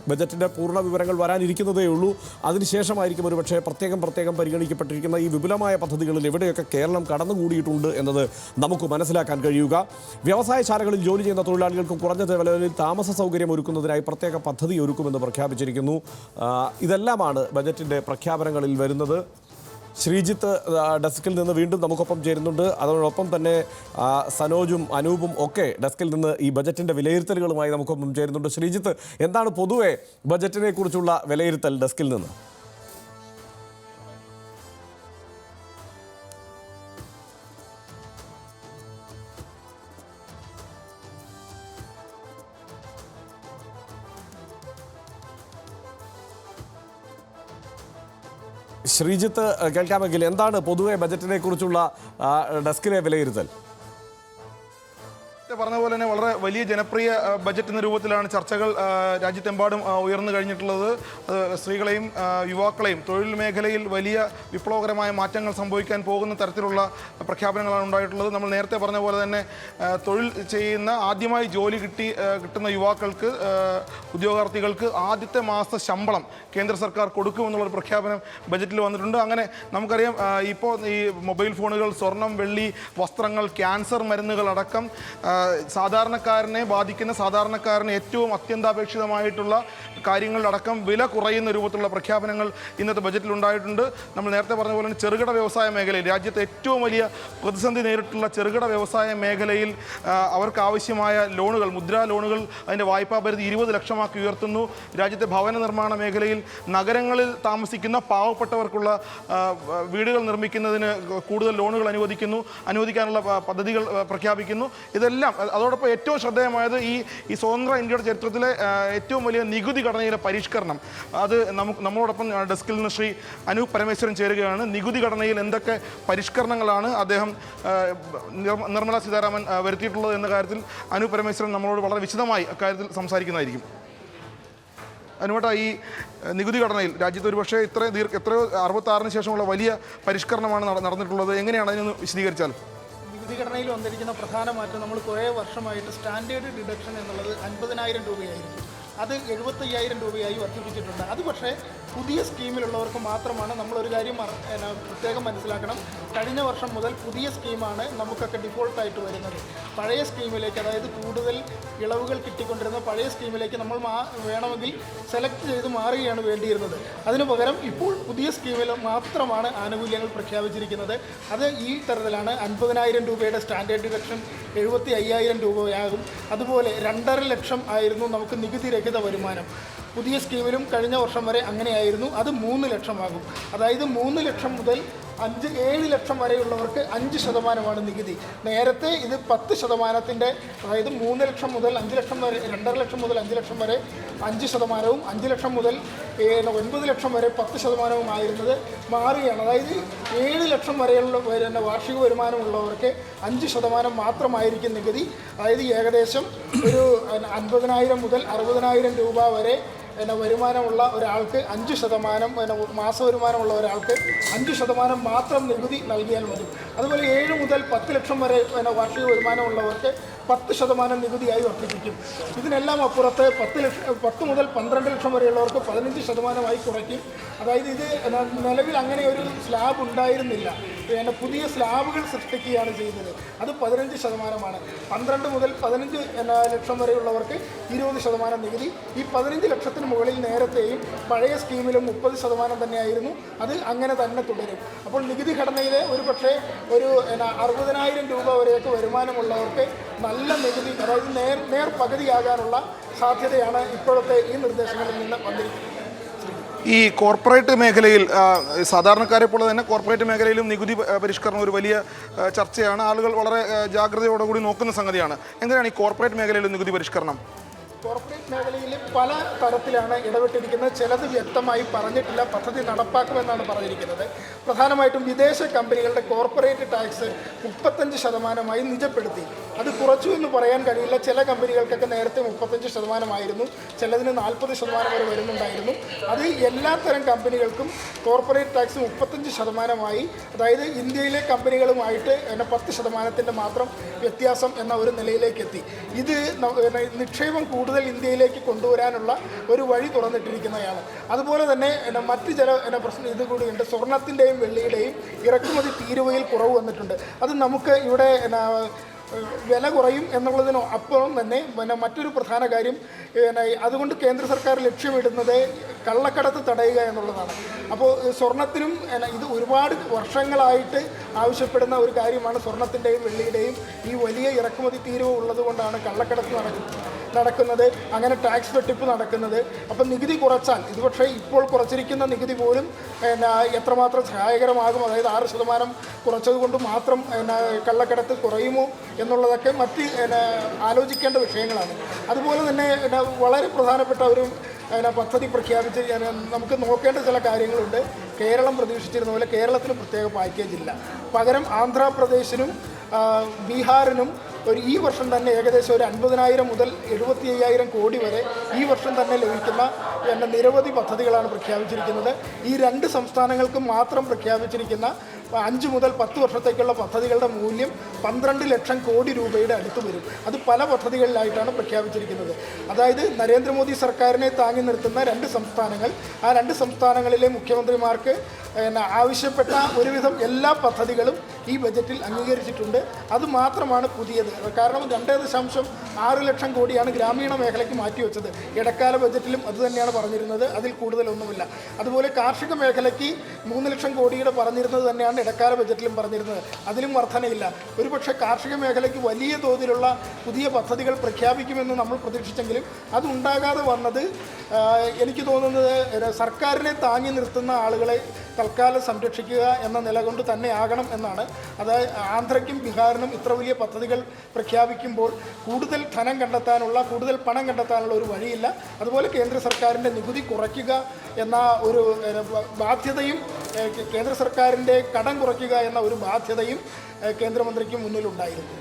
ബജറ്റിൻ്റെ പൂർണ്ണ വിവരങ്ങൾ വരാനിരിക്കുന്നതേ ഉള്ളൂ. അതിനുശേഷമായിരിക്കും ഒരുപക്ഷേ പ്രത്യേകം പരിഗണിക്കപ്പെട്ടിരിക്കുന്ന ഈ വിപുലമായ പദ്ധതികളിൽ എവിടെയൊക്കെ കേരളം കടന്നുകൂടിയിട്ടുണ്ട് എന്നത് നമുക്ക് മനസ്സിലാക്കാൻ കഴിയുക. വ്യവസായശാലകളിൽ ജോലി ചെയ്യുന്ന തൊഴിലാളികൾക്ക് കുറഞ്ഞ വിലയിൽ താമസ സൗകര്യം ഒരുക്കുന്നതിനായി പ്രത്യേക പദ്ധതി ഒരുക്കുമെന്ന് പ്രഖ്യാപിച്ചിരിക്കുന്നു. ഇതെല്ലാമാണ് ബജറ്റിൻ്റെ പ്രഖ്യാപനങ്ങളിൽ വരുന്നത്. ശ്രീജിത്ത് ഡെസ്കിൽ നിന്ന് വീണ്ടും നമുക്കൊപ്പം ചേരുന്നുണ്ട്. അതോടൊപ്പം തന്നെ സനോജും അനൂപും ഒക്കെ ഡെസ്കിൽ നിന്ന് ഈ ബജറ്റിൻ്റെ വിലയിരുത്തലുകളുമായി നമുക്കൊപ്പം ചേരുന്നുണ്ട്. ശ്രീജിത്ത്, എന്താണ് പൊതുവെ ബജറ്റിനെ കുറിച്ചുള്ള വിലയിരുത്തൽ ഡെസ്കിൽ നിന്ന്? ശ്രീജിത്ത് കേൾക്കാമെങ്കിൽ എന്താണ് പൊതുവെ ബജറ്റിനെ കുറിച്ചുള്ള ഡെസ്കിലെ വിലയിരുത്തൽ? പറഞ്ഞ പോലെ തന്നെ വളരെ വലിയ ജനപ്രിയ ബജറ്റ് എന്ന രൂപത്തിലാണ് ചർച്ചകൾ രാജ്യത്തെമ്പാടും ഉയർന്നു കഴിഞ്ഞിട്ടുള്ളത്. സ്ത്രീകളെയും യുവാക്കളെയും തൊഴിൽ മേഖലയിൽ വലിയ വിപ്ലവകരമായ മാറ്റങ്ങൾ സംഭവിക്കാൻ പോകുന്ന തരത്തിലുള്ള പ്രഖ്യാപനങ്ങളാണ് ഉണ്ടായിട്ടുള്ളത്. നമ്മൾ നേരത്തെ പറഞ്ഞ പോലെ തന്നെ തൊഴിൽ ചെയ്യുന്ന ആദ്യമായി ജോലി കിട്ടുന്ന യുവാക്കൾക്ക്, ഉദ്യോഗാർത്ഥികൾക്ക് ആദ്യത്തെ മാസ ശമ്പളം കേന്ദ്ര സർക്കാർ കൊടുക്കുമെന്നുള്ളൊരു പ്രഖ്യാപനം ബജറ്റിൽ വന്നിട്ടുണ്ട്. അങ്ങനെ നമുക്കറിയാം, ഇപ്പോൾ ഈ മൊബൈൽ ഫോണുകൾ, സ്വർണം, വെള്ളി, വസ്ത്രങ്ങൾ, ക്യാൻസർ മരുന്നുകൾ അടക്കം സാധാരണക്കാരനെ ബാധിക്കുന്ന, സാധാരണക്കാരന് ഏറ്റവും അത്യന്താപേക്ഷിതമായിട്ടുള്ള കാര്യങ്ങളിലടക്കം വില കുറയുന്ന രൂപത്തിലുള്ള പ്രഖ്യാപനങ്ങൾ ഇന്നത്തെ ബജറ്റിൽ ഉണ്ടായിട്ടുണ്ട്. നമ്മൾ നേരത്തെ പറഞ്ഞ പോലെ ചെറുകിട വ്യവസായ മേഖലയിൽ, രാജ്യത്തെ ഏറ്റവും വലിയ പ്രതിസന്ധി നേരിട്ടുള്ള ചെറുകിട വ്യവസായ മേഖലയിൽ അവർക്ക് ആവശ്യമായ ലോണുകൾ, മുദ്രാ ലോണുകൾ, അതിൻ്റെ വായ്പാ പരിധി 20 ലക്ഷമാക്കി ഉയർത്തുന്നു. രാജ്യത്തെ ഭവന നിർമ്മാണ മേഖലയിൽ നഗരങ്ങളിൽ താമസിക്കുന്ന പാവപ്പെട്ടവർക്കുള്ള വീടുകൾ നിർമ്മിക്കുന്നതിന് കൂടുതൽ ലോണുകൾ അനുവദിക്കാനുള്ള പദ്ധതികൾ പ്രഖ്യാപിക്കുന്നു. ഇതെല്ലാം അതോടൊപ്പം ഏറ്റവും ശ്രദ്ധേയമായത് ഈ സ്വതന്ത്ര ഇന്ത്യയുടെ ചരിത്രത്തിലെ ഏറ്റവും വലിയ നികുതി ഘടനയിലെ പരിഷ്കരണം. അത് നമ്മളോടൊപ്പം ഡെസ്കിൽ നിന്ന് ശ്രീ അനൂപ് പരമേശ്വരൻ ചേരുകയാണ്. നികുതി ഘടനയിൽ എന്തൊക്കെ പരിഷ്കരണങ്ങളാണ് അദ്ദേഹം, നിർമ്മലാ സീതാരാമൻ വരുത്തിയിട്ടുള്ളത് എന്ന കാര്യത്തിൽ അനൂപ് പരമേശ്വരൻ നമ്മളോട് വളരെ വിശദമായി അക്കാര്യത്തിൽ സംസാരിക്കുന്നതായിരിക്കും. അനുവേട്ട, ഈ നികുതി ഘടനയിൽ രാജ്യത്ത് ഒരു പക്ഷേ എത്രയോ 66-ന് ശേഷമുള്ള വലിയ പരിഷ്കരണമാണ് നടന്നിട്ടുള്ളത്. എങ്ങനെയാണ് അതിനൊന്ന് വിശദീകരിച്ചാൽ? നികുതി ഘടനയിൽ വന്നിരിക്കുന്ന പ്രധാന മാറ്റം, നമ്മൾ കുറേ വർഷമായിട്ട് സ്റ്റാൻഡേർഡ് ഡിഡക്ഷൻ എന്നുള്ളത് 50,000 രൂപയായിരിക്കും. അത് 75,000 രൂപയായി വർദ്ധിപ്പിച്ചിട്ടുണ്ട്. അത് പക്ഷേ പുതിയ സ്കീമിലുള്ളവർക്ക് മാത്രമാണ്. നമ്മളൊരു കാര്യം പ്രത്യേകം മനസ്സിലാക്കണം, കഴിഞ്ഞ വർഷം മുതൽ പുതിയ സ്കീമാണ് നമുക്കൊക്കെ ഡിഫോൾട്ടായിട്ട് വരുന്നത്. പഴയ സ്കീമിലേക്ക്, അതായത് കൂടുതൽ ഇളവുകൾ കിട്ടിക്കൊണ്ടിരുന്ന പഴയ സ്കീമിലേക്ക് നമ്മൾ വേണമെങ്കിൽ സെലക്ട് ചെയ്ത് മാറുകയാണ് വേണ്ടിയിരുന്നത്. അതിനു പകരം ഇപ്പോൾ പുതിയ സ്കീമിൽ മാത്രമാണ് ആനുകൂല്യങ്ങൾ പ്രഖ്യാപിച്ചിരിക്കുന്നത്. അത് ഈ തരത്തിലാണ്. 50,000 രൂപയുടെ സ്റ്റാൻഡേർഡ് ഡിഡക്ഷൻ 75,000 രൂപയാകും. അതുപോലെ 2.5 ലക്ഷം ആയിരുന്നു നമുക്ക് നികുതി രഹിത വരുമാനം. പുതിയ സ്കീമിലും കഴിഞ്ഞ വർഷം വരെ അങ്ങനെയായിരുന്നു. അത് 3 ലക്ഷമാകും. അതായത് 3 ലക്ഷം മുതൽ 7 ലക്ഷം വരെയുള്ളവർക്ക് 5% നികുതി. നേരത്തെ ഇത് 10%, അതായത് 3 ലക്ഷം മുതൽ 5 ലക്ഷം വരെ, 2.5 ലക്ഷം മുതൽ 5 ലക്ഷം വരെ 5%, 5 ലക്ഷം മുതൽ 9 ലക്ഷം വരെ 10% ആയിരുന്നത് മാറുകയാണ്. അതായത് 7 ലക്ഷം വരെയുള്ള വാർഷിക വരുമാനമുള്ളവർക്ക് 5% മാത്രമായിരിക്കും നികുതി. അതായത് ഏകദേശം ഒരു 50,000 മുതൽ 60,000 രൂപ വരെ വരുമാനമുള്ള ഒരാൾക്ക് 5%, മാസവരുമാനമുള്ള ഒരാൾക്ക് 5% മാത്രം നികുതി നൽകിയാൽ മതി. അതുപോലെ 7 മുതൽ 10 ലക്ഷം വരെ വാർഷിക വരുമാനമുള്ളവർക്ക് 10% നികുതിയായി വർദ്ധിപ്പിക്കും. ഇതിനെല്ലാം അപ്പുറത്ത് 10 മുതൽ 12 ലക്ഷം വരെയുള്ളവർക്ക് 15% കുറയ്ക്കും. അതായത് ഇത് നിലവിൽ അങ്ങനെ ഒരു സ്ലാബ് ഉണ്ടായിരുന്നില്ല. പുതിയ സ്ലാബുകൾ സൃഷ്ടിക്കുകയാണ് ചെയ്യുന്നത്. അത് 15%. 12 മുതൽ 15 ലക്ഷം വരെയുള്ളവർക്ക് 20% നികുതി. ഈ 15 ലക്ഷത്തിന് മുകളിൽ നേരത്തെയും പഴയ സ്കീമിലും 30% തന്നെയായിരുന്നു. അത് അങ്ങനെ തന്നെ തുടരും. അപ്പോൾ നികുതി ഘടനയിലെ ഒരു പക്ഷേ ഒരു 60,000 രൂപ വരെയൊക്കെ വരുമാനമുള്ളവർക്ക് നല്ല നികുതി, അതായത് നേർ പകുതിയാകാനുള്ള സാധ്യതയാണ് ഇപ്പോഴത്തെ ഈ നിർദ്ദേശങ്ങളിൽ നിന്ന് വന്നിരിക്കുന്നത്. ഈ കോർപ്പറേറ്റ് മേഖലയിൽ, സാധാരണക്കാരെ പോലെ തന്നെ കോർപ്പറേറ്റ് മേഖലയിലും നികുതി പരിഷ്കരണം ഒരു വലിയ ചർച്ചയാണ്. ആളുകൾ വളരെ ജാഗ്രതയോടുകൂടി നോക്കുന്ന സംഗതിയാണ്. എങ്ങനെയാണ് ഈ കോർപ്പറേറ്റ് മേഖലയിലും നികുതി പരിഷ്കരണം? കോർപ്പറേറ്റ് മേഖലയിൽ പല തരത്തിലാണ് ഇടപെട്ടിരിക്കുന്നത്. ചിലത് വ്യക്തമായി പറഞ്ഞിട്ടില്ല. പദ്ധതി നടപ്പാക്കുമെന്നാണ് പറഞ്ഞിരിക്കുന്നത്. പ്രധാനമായിട്ടും വിദേശ കമ്പനികളുടെ കോർപ്പറേറ്റ് ടാക്സ് 35% നിജപ്പെടുത്തി. അത് കുറച്ചു എന്ന് പറയാൻ കഴിയില്ല. ചില കമ്പനികൾക്കൊക്കെ നേരത്തെ 35% ചിലതിന് 40% വരെ വരുന്നുണ്ടായിരുന്നു. അത് എല്ലാത്തരം കമ്പനികൾക്കും കോർപ്പറേറ്റ് ടാക്സ് 35%, അതായത് ഇന്ത്യയിലെ കമ്പനികളുമായിട്ട് 10% മാത്രം വ്യത്യാസം എന്ന ഒരു നിലയിലേക്ക് എത്തി. ഇത് നിക്ഷേപം കൂടുതൽ ഇന്ത്യയിലേക്ക് കൊണ്ടുവരാനുള്ള ഒരു വഴി തുറന്നിട്ടിരിക്കുന്നതാണ്. അതുപോലെ തന്നെ മറ്റ് ചില പ്രശ്നം ഇതുകൂടിയുണ്ട്. സ്വർണത്തിൻ്റെയും വെള്ളിയുടെയും ഇറക്കുമതി തീരുവയിൽ കുറവ് വന്നിട്ടുണ്ട്. അത് നമുക്ക് ഇവിടെ വില കുറയും എന്നുള്ളതിന് അപ്പുറം തന്നെ മറ്റൊരു പ്രധാന കാര്യം അതുകൊണ്ട് കേന്ദ്ര സർക്കാർ ലക്ഷ്യമിടുന്നത് കള്ളക്കടത്ത് തടയുക എന്നുള്ളതാണ്. അപ്പോൾ സ്വർണത്തിനും ഇത് ഒരുപാട് വർഷങ്ങളായിട്ട് ആവശ്യപ്പെടുന്ന ഒരു കാര്യമാണ്. സ്വർണത്തിൻ്റെയും വെള്ളിയുടെയും ഈ വലിയ ഇറക്കുമതി തീരുവ ഉള്ളതുകൊണ്ടാണ് കള്ളക്കടത്ത് നടക്കുന്നത്, അങ്ങനെ ടാക്സ് വെട്ടിപ്പ് നടക്കുന്നത്. അപ്പം നികുതി കുറച്ചാൽ, ഇത് പക്ഷേ ഇപ്പോൾ കുറച്ചിരിക്കുന്ന നികുതി പോലും എത്രമാത്രം സഹായകരമാകും, അതായത് 6% കുറച്ചതുകൊണ്ട് മാത്രം കള്ളക്കടത്ത് കുറയുമോ എന്നുള്ളതൊക്കെ മറ്റ് ആലോചിക്കേണ്ട വിഷയങ്ങളാണ്. അതുപോലെ തന്നെ വളരെ പ്രധാനപ്പെട്ട ഒരു പദ്ധതി പ്രഖ്യാപിച്ച് നമുക്ക് നോക്കേണ്ട ചില കാര്യങ്ങളുണ്ട്. കേരളം പ്രതീക്ഷിച്ചിരുന്ന പോലെ കേരളത്തിന് പ്രത്യേക പാക്കേജ് ഇല്ല. പകരം ആന്ധ്രാപ്രദേശിനും ബീഹാറിനും ഈ വർഷം തന്നെ ഏകദേശം ഒരു 50,000 മുതൽ 75,000 കോടി വരെ ഈ വർഷം തന്നെ ലഭിക്കുന്ന നിരവധി പദ്ധതികളാണ് പ്രഖ്യാപിച്ചിരിക്കുന്നത്. ഈ 2 സംസ്ഥാനങ്ങൾക്കും മാത്രം പ്രഖ്യാപിച്ചിരിക്കുന്ന 5 മുതൽ 10 വർഷത്തേക്കുള്ള പദ്ധതികളുടെ മൂല്യം 12 ലക്ഷം കോടി രൂപയുടെ അടുത്ത് വരും. അത് പല പദ്ധതികളിലായിട്ടാണ് പ്രഖ്യാപിച്ചിരിക്കുന്നത്. അതായത് നരേന്ദ്രമോദി സർക്കാരിനെ താങ്ങി നിർത്തുന്ന 2 സംസ്ഥാനങ്ങൾ, ആ 2 സംസ്ഥാനങ്ങളിലെ മുഖ്യമന്ത്രിമാർക്ക് ആവശ്യപ്പെട്ട ഒരുവിധം എല്ലാ പദ്ധതികളും ഈ ബജറ്റിൽ അംഗീകരിച്ചിട്ടുണ്ട്. അതുമാത്രമാണ് പുതിയത്. കാരണം 2.6 ലക്ഷം കോടിയാണ് ഗ്രാമീണ മേഖലയ്ക്ക് മാറ്റിവെച്ചത്. ഇടക്കാല ബജറ്റിലും അത് തന്നെയാണ് പറഞ്ഞിരുന്നത്, അതിൽ കൂടുതലൊന്നുമില്ല. അതുപോലെ കാർഷിക മേഖലയ്ക്ക് 3 ലക്ഷം കോടിയുടെ പറഞ്ഞിരുന്നത് തന്നെയാണ് ഇടക്കാല ബജറ്റിലും പറഞ്ഞിരുന്നത്, അതിലും വർധനയില്ല. ഒരുപക്ഷെ കാർഷിക മേഖലയ്ക്ക് വലിയ തോതിലുള്ള പുതിയ പദ്ധതികൾ പ്രഖ്യാപിക്കുമെന്ന് നമ്മൾ പ്രതീക്ഷിച്ചെങ്കിലും അതുണ്ടാകാതെ വന്നത് എനിക്ക് തോന്നുന്നത് സർക്കാരിനെ താങ്ങി നിർത്തുന്ന ആളുകളെ തൽക്കാലം സംരക്ഷിക്കുക എന്ന നിലകൊണ്ട് തന്നെ ആകണം എന്നാണ്. അതായത് ആന്ധ്രയ്ക്കും ബീഹാറിനും ഇത്ര വലിയ പദ്ധതികൾ പ്രഖ്യാപിക്കുമ്പോൾ കൂടുതൽ ധനം കണ്ടെത്താനുള്ള, കൂടുതൽ പണം കണ്ടെത്താനുള്ള ഒരു വഴിയില്ല. അതുപോലെ കേന്ദ്ര സർക്കാരിൻ്റെ നികുതി കുറയ്ക്കുക എന്ന ഒരു ബാധ്യതയും, കേന്ദ്ര സർക്കാരിൻ്റെ കടം കുറയ്ക്കുക എന്ന ഒരു ബാധ്യതയും കേന്ദ്രമന്ത്രിക്ക് മുന്നിലുണ്ടായിരുന്നു.